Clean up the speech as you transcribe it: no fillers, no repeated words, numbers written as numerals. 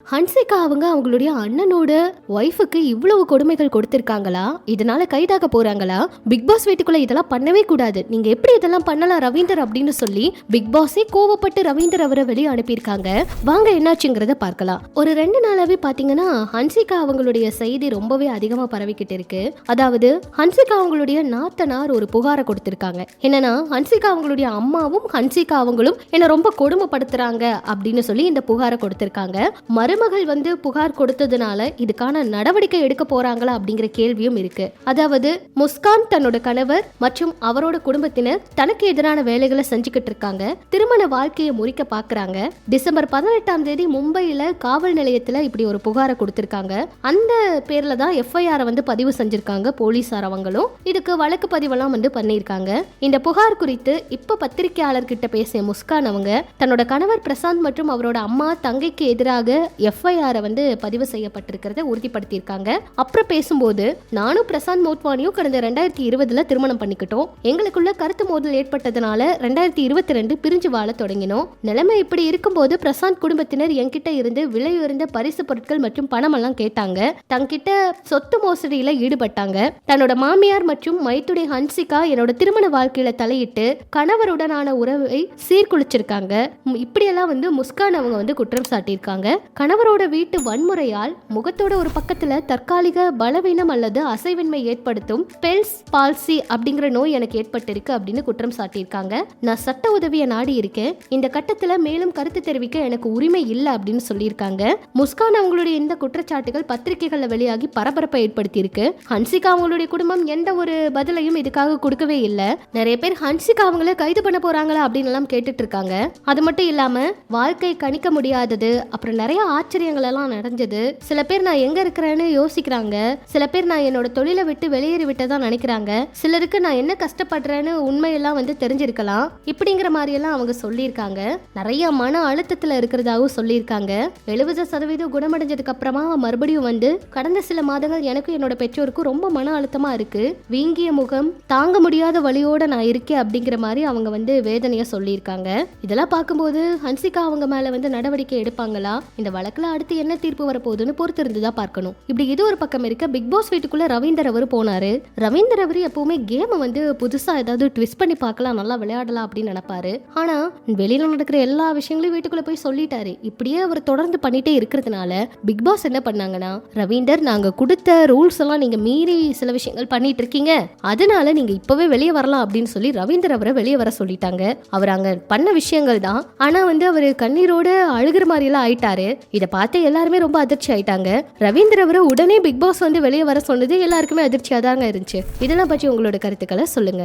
ஹன்சிகா அவங்களுடைய அண்ணனோட ஒய்ஃபுக்கு இவ்வளவு கொடுமைகள் கொடுத்திருக்காங்களா? இதனால கைதாக போறாங்களா? பிக் பாஸ் வீட்டுக்குள்ள இதெல்லாம் பண்ணவே கூடாது, நீங்க எப்படி இதெல்லாம் பண்ணலாம் ரவீந்தர் அப்படின்னு சொல்லி பிக் பாஸே கோவப்பட்டு ரவீந்தர் அவரை வெளியே அனுப்பியிருக்காங்க. வாங்க என்னாச்சுங்கிறத பார்க்கலாம். ஒரு 2 நாளாவே பாத்தீங்கன்னா ஹன்சிகா அவங்களுடைய செய்தி ரொம்பவே அதிகமா பரவிக்கிட்டு இருக்கு. அதாவது ஹன்சிகா அவங்களுடைய நாத்தனார் ஒரு புகாரை கொடுத்திருக்காங்க. என்னன்னா ஹன்சிகா அவங்களுடைய அம்மாவும் ஹன்சிகா அவங்களும் என்ன ரொம்ப கொடுமைப்படுத்துறாங்க அப்படின்னு சொல்லி இந்த புகாரை கொடுத்திருக்காங்க. மருமகள் வந்து புகார் கொடுத்ததுனால இதுக்கான நடவடிக்கை எடுக்க போறாங்களா அப்படிங்கிற கேள்வியும் இருக்கு. அதாவது முஸ்கான் தன்னோட கணவர் மற்றும் அவரோட குடும்பத்தினர் தனக்கு எதிரான வேலைகளை செஞ்சுக்கிட்டு இருக்காங்க. திருமண வாழ்க்கையை முறிக்க பாக்குறாங்க. டிசம்பர் 18ஆம் தேதி மும்பையில காவல் நிலையத்துல இப்படி ஒரு புகாரை கொடுத்திருக்காங்க. அந்த பேர்ல தான் எஃப்ஐஆர் வந்து பதிவு செஞ்சிருக்காங்க போலீசார். அவங்களும் இதுக்கு வழக்கு பதிவெல்லாம் வந்து பண்ணியிருக்காங்க. இந்த புகார் குறித்து இப்ப பத்திரிகையாளர் கிட்ட பேசிய முஸ்கான் அவங்க தன்னோட கணவர் பிரசாந்த் மற்றும் அவரோட அம்மா தங்கைக்கு எதிராக எஃப்ஐஆர் வந்து பதிவு செய்யப்பட்டிருக்கிறத உறுதிப்படுத்தியிருக்காங்க. அப்புறம் பேசும்போது நானும் பிரசாந்த் மோட்வானியும் கடந்த 2020 திருமணம் பண்ணிக்கிட்டோம். எங்களுக்குள்ள கருத்து மோதல் ஏற்பட்டதுனால 2022 பிரிஞ்சு வாழ தொடங்கினோம். நிலைமை இப்படி இருக்கும்போது பிரசாந்த் குடும்பத்தினர் என்கிட்ட இருந்து விலை உயர்ந்த பரிசு பொருட்கள் மற்றும் பணம் எல்லாம் கேட்டாங்க. தங்கிட்ட சொத்து மோசடியில ஈடுபட்டாங்க. தன்னோட மாமியார் மற்றும் மைத்துடை ஹன்சிகா என்னோட திருமண வாழ்க்கையில தலையிட்டு கணவருடனான உறவை சீர்குலைச்சிருக்காங்க. இப்படியெல்லாம் வந்து முஸ்கான் அவங்க வந்து குற்றம் சாட்டியிருக்காங்க. கணவரோட வீட்டு வன்முறையால் முகத்தோட ஒரு பக்கத்துல தற்காலிக பலவீனம் அல்லது அசைவின்மை ஏற்படுத்தும் பெல்ஸ் பால்சி அப்படிங்கிற நோய் எனக்கு ஏற்பட்டிருக்கு அப்படின்னு குற்றம் சாட்டியிருக்காங்க. நான் சட்ட உதவியை நாடி இருக்கேன். இந்த கட்டத்துல மேலும் கருத்து தெரிவிக்க எனக்கு உரிமை இல்லை அப்படின்னு சொல்லியிருக்காங்க. முஸ்கான் அவங்களுடைய இந்த குற்றச்சாட்டுகள் பத்திரிகைகள்ல வெளியாகி பரபரப்பை ஏற்படுத்தி இருக்கு. ஹன்சிகா அவங்களுடைய குடும்பம் எந்த ஒரு பதிலையும் இதுக்காக கொடுக்கவே இல்லை. நிறைய பேர் ஹன்சிகா அவங்கள கைது பண்ண போறாங்களா அப்படின்னு எல்லாம் கேட்டுட்டு இருக்காங்க. அது மட்டும் இல்லாம வாழ்க்கை கணிக்க முடியாதது, அப்புறம் நிறைய ஆச்சரியங்கள் எல்லாம் நடந்தது. சில பேர் நான் எங்க இருக்கிறேன்னு யோசிக்கிறாங்க. சில பேர் நான் என்னோட தொழிலை விட்டு வெளியேறி விட்டதான் நினைக்கிறாங்க. சிலருக்கு நான் என்ன கஷ்டப்படுறேன்னு உண்மையெல்லாம் வந்து தெரிஞ்சிருக்கலாம். இப்படிங்கிற மாதிரி எல்லாம் அவங்க சொல்லியிருக்காங்க. நிறைய மன அழுத்தத்துல இருக்கிறதாகவும் சொல்லியிருக்காங்க. 70% குணமடைஞ்சதுக்கு அப்புறமா மறுபடியும் வந்து கடந்த சில மாதங்கள் எனக்கும் என்னோட பெற்றோருக்கும் ரொம்ப மன அழுத்தமா இருக்கு. வீங்கிய முகம், தாங்க முடியாத வலியோட நான் இருக்கேன் அப்படிங்கிற மாதிரி அவங்க வந்து வேதனையா சொல்லியிருக்காங்க. இதெல்லாம் பார்க்கும்போது ஹன்சிகா அவங்க மேல வந்து நடவடிக்கை எடுப்பாங்களா? இந்த வழக்குல அடுத்து என்ன தீர்ப்பு வரப்போகுதுன்னு பொறுத்து இருந்துதான் பார்க்கணும். இப்படி இது ஒரு பக்கம் இருக்க, பிக் பாஸ் வீட்டுக்குள்ள ரவீந்தர் அவர் போனாரு. ரவீந்தர் அவர் எப்பவுமே கேமை வந்து புதுசா ஏதாவது ட்விஸ்ட் பண்ணி பார்க்கலாம், நல்லா விளையாடலாம் அப்படின்னு நினைப்பாரு. ஆனா வெளியில நடக்கிற எல்லா விஷயங்களையும் வீட்டுக்குள்ள போய் சொல்லிட்டாரு. இப்படியே அவர் தொடர்ந்து பண்ணிட்டே இருக்கிறதுனால பிக் பாஸ் என்ன பண்ணாங்கன்னா, ரவீந்தர் நாங்க கொடுத்த ரூல்ஸ் எல்லாம் நீங்க மீறி சில விஷயங்கள் பண்ணிட்டு இருக்கீங்க, அதனால நீங்க இப்பவே வெளியே வரலாம் அப்படின்னு சொல்லி ரவீந்தர் அவரை வெளியே வர சொல்லிட்டாங்க. அவர் அங்க பண்ண விஷயங்கள் தான். ஆனா வந்து அவர் கண்ணீரோட அழுகிற மாதிரி எல்லாம் ஆயிட்டாரு. இதை பார்த்து எல்லாருமே ரொம்ப அதிர்ச்சி ஆயிட்டாங்க. ரவீந்தர் அவரை உடனே பிக் பாஸ் வந்து வெளியே வர சொன்னது எல்லாருக்குமே அதிர்ச்சியா தாங்க இருந்துச்சு. இதெல்லாம் பற்றி உங்களோட கருத்துக்களை சொல்லுங்க.